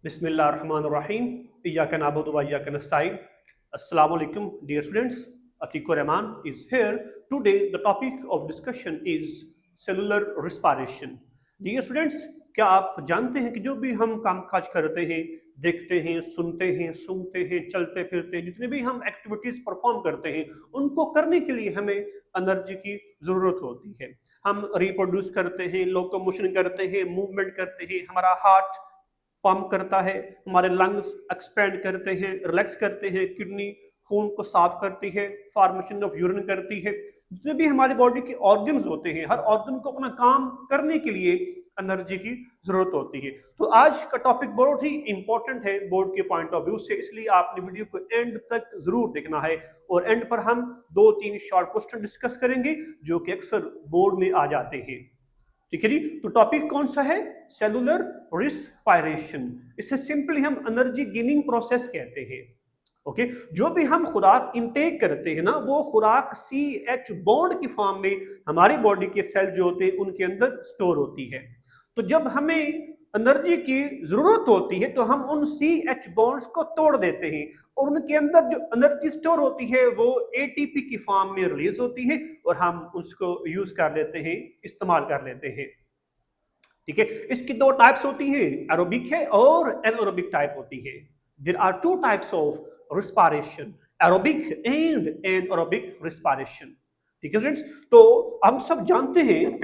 बिस्मिल्लाहिर्रहमानिर्रहीम इय्याका नअबुदु व इय्याका नस्तईन अस्सलामु अलैकुम dear students. Atikur Rahman is here. Today the topic of discussion is cellular respiration. Dear students, क्या आप जानते हैं कि जो भी हम काम काज करते हैं, देखते हैं, सुनते हैं, सूंघते हैं, चलते फिरते हैं, जितने भी हम एक्टिविटीज परफॉर्म करते हैं, उनको करने के लिए हमें एनर्जी की जरूरत होती है। हम रिप्रोड्यूस करते हैं, लोकोमोशन करते हैं, मूवमेंट करते हैं, हमारा हार्ट पंप करता है, हमारे लंग्स एक्सपेंड करते हैं, रिलैक्स करते हैं, किडनी खून को साफ करती है, फॉर्मेशन ऑफ यूरिन करती है। जितने भी हमारी बॉडी के ऑर्गन्स होते हैं, हर ऑर्गन को अपना काम करने के लिए एनर्जी की जरूरत होती है। तो आज का टॉपिक बहुत ही इंपॉर्टेंट है बोर्ड के पॉइंट ऑफ व्यू से, इसलिए आपने वीडियो को एंड तक जरूर देखना है। और एंड पर हम 2-3 शॉर्ट क्वेश्चन डिस्कस करेंगे जो कि अक्सर बोर्ड में आ जाते हैं। ठीक है जी। तो टॉपिक कौन सा है? Cellular respiration. इसे सिंपली हम एनर्जी गेनिंग प्रोसेस कहते हैं। ओके, जो भी हम खुराक इनटेक करते हैं ना, वो खुराक CH बॉन्ड की फॉर्म में हमारी बॉडी के सेल जो होते हैं उनके अंदर स्टोर होती है। तो जब हमें एनर्जी की जरूरत होती है तो हम उन CH बॉन्ड्स को तोड़ देते हैं और उनके अंदर जो एनर्जी स्टोर होती है वो ATP की फॉर्म में रिलीज होती है और हम उसको यूज कर लेते हैं, इस्तेमाल कर लेते हैं। ठीक है, इसकी 2 टाइप्स होती हैं, एरोबिक है और एनारोबिक टाइप होती है। There are 2 types of respiration, aerobic and anaerobic respiration. ठीक है फ्रेंड्स, तो हम सब जानते हैं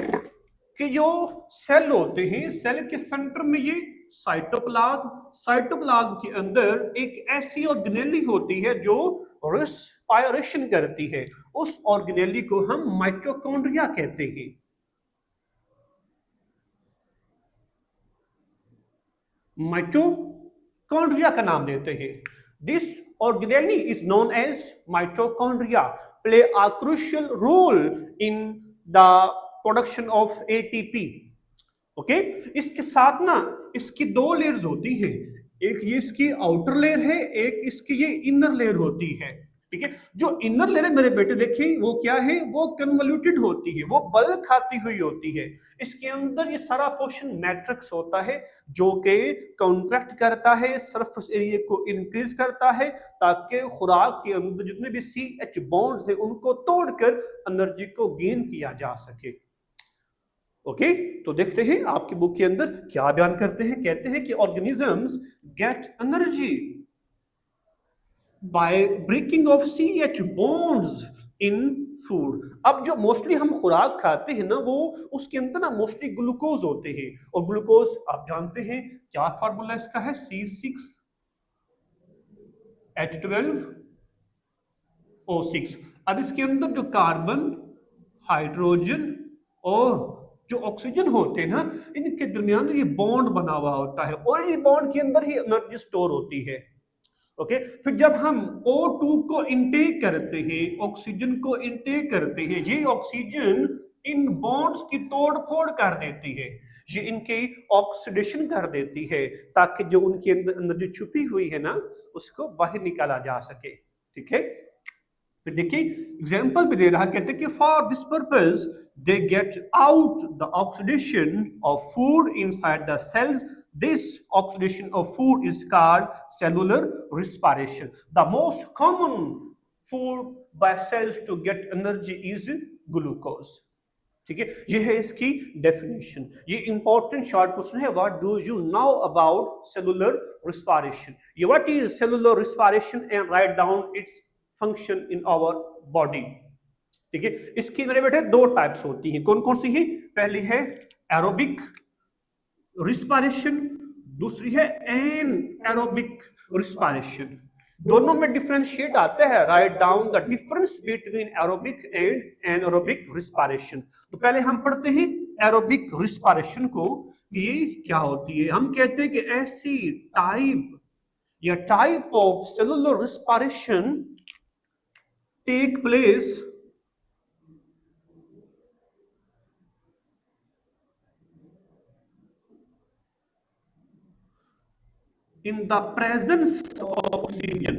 कि जो सेल होते हैं, सेल के सेंटर में ये साइटोप्लाज्म, साइटोप्लाज्म के अंदर एक ऐसी ऑर्गेनेली होती है जो रिस्पायरेशन करती है। उस ऑर्गेनेली को हम माइटोकॉन्ड्रिया कहते हैं। माइटोकॉन्ड्रिया का नाम देते हैं। This organelle is known as mitochondria, play a crucial role in the production of ATP। Okay, इसके साथ ना इसकी 2 लेयर्स होती हैं, एक ये इसकी आउटर लेयर है, एक इसकी ये इनर लेयर होती है। ठीक है, जो इनर लेयर है मेरे बेटे देखिए वो क्या है, वो कन्वोल्यूटेड होती है, वो बल खाती हुई होती है। इसके अंदर ये सारा पोर्शन मैट्रिक्स होता है जो कि कॉन्ट्रैक्ट करता है, सरफेस एरिया को इंक्रीज करता है ताकि खुराक के अंदर जितने भी CH बॉन्ड्स हैं उनको तोड़कर एनर्जी को गेन किया जा सके। ओके, तो देखते हैं आपकी बुक के अंदर क्या बयान करते हैं। कहते हैं कि organisms get energy by breaking off CH bonds in food. अब जो मोस्टली हम खुराक खाते हैं ना, वो उसके अंदर ना मोस्टली ग्लूकोज होते हैं, और ग्लूकोज आप जानते हैं क्या फार्मूला इसका है, C6H12O6। अब इसके अंदर जो कार्बन, हाइड्रोजन और जो ऑक्सीजन होते हैं ना, इनके दरमियान ये बॉन्ड बना हुआ होता है और इस बॉन्ड के अंदर ही एनर्जी स्टोर होती है। ओके, फिर जब हम O2 को इनटेक करते हैं, ऑक्सीजन को इनटेक करते हैं, ये ऑक्सीजन इन बॉन्ड्स की तोड़ फोड़ कर देती है, ये इनकी ऑक्सीडेशन कर देती है ताकि जो उनके अंदर एनर्जी छुपी हुई है ना उसको बाहर निकाला जा सके। ठीक है, फिर देखिए एग्जाम्पल भी दे रहा, कहते कि for this purpose they get out the oxidation of food inside the cells. This oxidation of food is called cellular respiration. The most common food by cells to get energy is glucose. ठीक है, ये है इसकी definition. ये important short question है, what do you know about cellular respiration. ये what is cellular respiration and write down its function in our body. ठीक है, इसकी मेरे बेटे 2 टाइप्स होती हैं, कौन कौन सी है? पहली है एरोबिक रिस्पायरेशन, दूसरी है एनएरोबिक रिस्पायरेशन। दोनों में डिफरेंशिएट आता है, write down the difference between aerobic and anaerobic respiration. तो पहले हम पढ़ते हैं एरोबिक रिस्पायरेशन को, ये क्या होती है। हम कहते हैं कि ऐसी टाइप या type of cellular respiration take place in the presence of oxygen,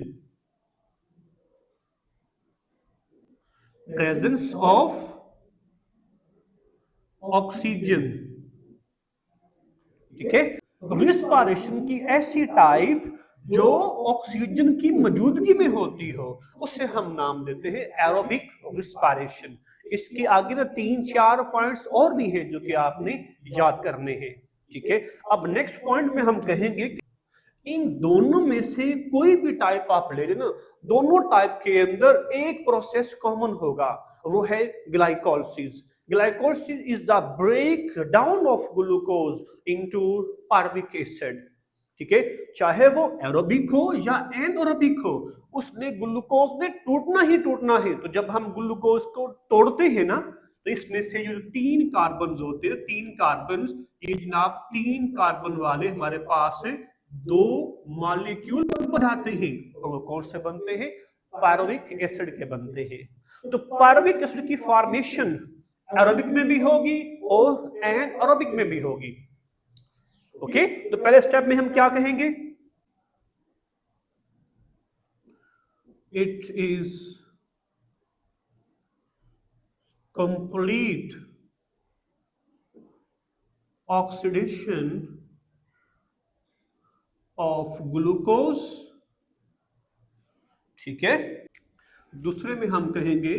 presence of oxygen। ठीक है, रिस्पायरेशन की ऐसी टाइप जो ऑक्सीजन की मौजूदगी में होती हो, उसे हम नाम देते हैं एरोबिक रिस्पायरेशन। इसके आगे ना 3-4 पॉइंट्स और भी हैं जो कि आपने याद करने हैं। ठीक है, अब नेक्स्ट पॉइंट में हम कहेंगे कि इन दोनों में से कोई भी टाइप आप ले लेना, दोनों टाइप के अंदर एक प्रोसेस कॉमन होगा, वो है glycolysis. Glycolysis is the break down of glucose into pyruvic acid. ठीक है, चाहे वो एरोबिक हो या एनएरोबिक हो, उसने ग्लूकोज ने टूटना ही टूटना है। तो जब हम ग्लूकोज को तोड़ते हैं ना, तो इसमें से जो 3 कार्बन होते हैं, 3 कार्बन, ये जनाब 3 कार्बन वाले हमारे पास है, 2 मॉलिक्यूल बनाते हैं, और वो कौन से बनते हैं? पायरुविक एसिड के बनते हैं। तो पायरुविक एसिड की फॉर्मेशन एरोबिक में भी होगी और एनएरोबिक में भी होगी। ओके, तो पहले स्टेप में हम क्या कहेंगे? It is complete oxidation of glucose. ठीक है, दूसरे में हम कहेंगे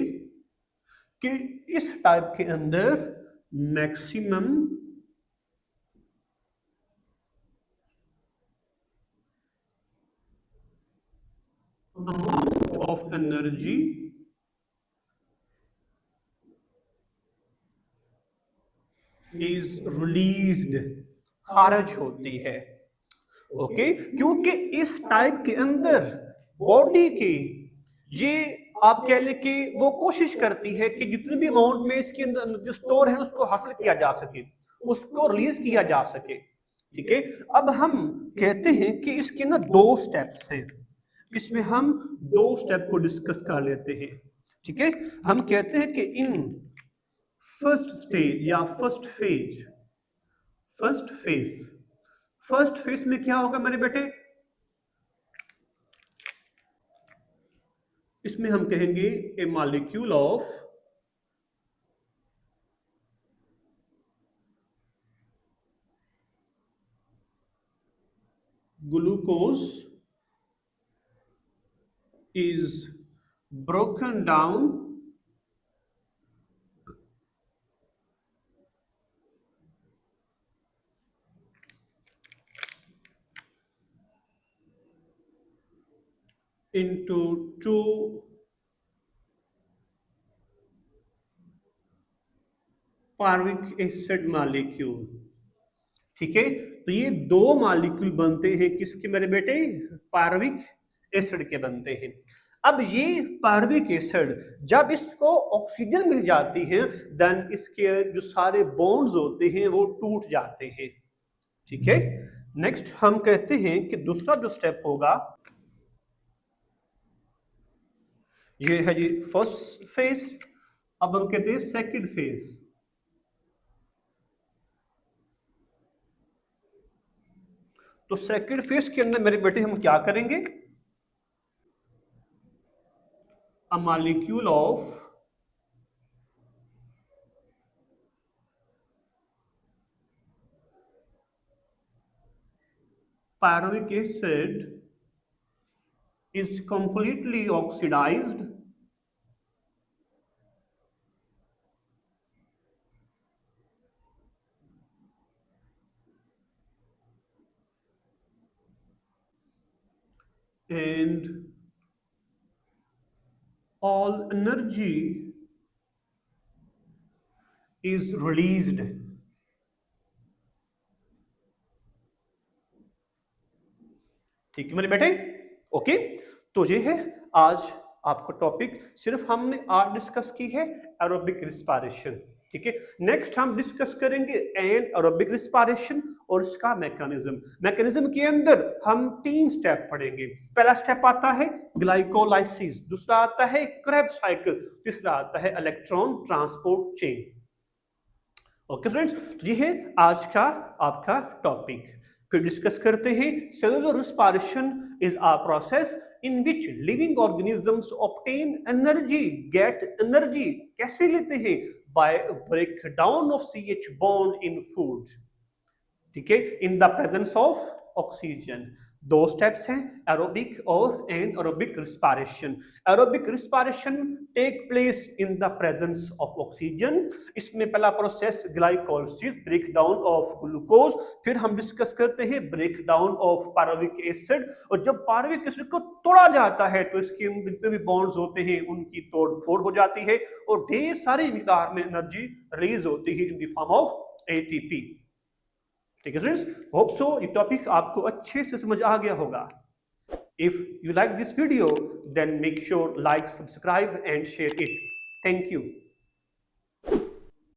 कि इस टाइप के अंदर maximum amount of energy is released, खारिज होती है। ओके, क्योंकि इस टाइप के अंदर बॉडी की ये आप कह ले कि वो कोशिश करती है कि जितने भी अमाउंट में इसके अंदर जो स्टोर है उसको हासिल किया जा सके, उसको रिलीज किया जा सके। ठीक है, अब हम कहते हैं कि इसके ना 2 स्टेप्स हैं, इसमें हम 2 स्टेप को डिस्कस कर लेते हैं। ठीक है, हम कहते हैं कि इन फर्स्ट स्टेज या फर्स्ट फेज में क्या होगा मेरे बेटे? इसमें हम कहेंगे a molecule of glucose is broken down into 2 pyruvic acid molecule. ठीक है, तो ये 2 मॉलिक्यूल बनते हैं किसके मेरे बेटे? पार्विक एसिड के बनते हैं। अब ये पार्विक एसिड जब इसको ऑक्सीजन मिल जाती है, देन इसके जो सारे बॉन्ड्स होते हैं वो टूट जाते हैं। ठीक है, नेक्स्ट हम कहते हैं कि दूसरा जो स्टेप होगा, ये है जी फर्स्ट फेज। अब हम कहते हैं सेकंड फेज। तो सेकंड फेज के अंदर मेरे बेटे हम क्या करेंगे? A molecule of pyruvic acid is completely oxidized and all energy is released। ठीक है मेरे बेटे, ओके। तो ये है आज आपका टॉपिक, सिर्फ हमने आज डिस्कस की है एरोबिक रिस्पायरेशन। ठीक है, नेक्स्ट हम डिस्कस करेंगे एनारोबिक रिस्पायरेशन और इसका मैकेनिज्म के अंदर हम 3 स्टेप पढ़ेंगे। पहला स्टेप आता है ग्लाइकोलाइसिस, दूसरा आता है क्रेब्स साइकिल, तीसरा आता है electron transport chain. Okay friends, तो ये है आज का आपका टॉपिक। फिर डिस्कस करते हैं cellular respiration is a process in which living organisms obtain energy, get energy. कैसे लेते हैं? By break down of CH bond in food. ठीक है, in the presence of oxygen. दो स्टेप्स हैं, एरोबिक और anaerobic respiration. Aerobic respiration take place in the presence of oxygen. इसमें पहला process glycolysis, break down of glucose, फिर हम discuss करते हैं break down of pyruvic acid. और जब पायरुविक एसिड को तोड़ा जाता है तो इसके जितने भी बॉन्ड्स होते हैं उनकी तोड़ फोड़ हो जाती है और ढेर सारी मिकदार में एनर्जी रिलीज होती है in the form of ATP. ठीक है स्टूडेंट्स, होप सो ये टॉपिक आपको अच्छे से समझ आ गया होगा। If you like this video then make sure like, subscribe and share it. Thank you.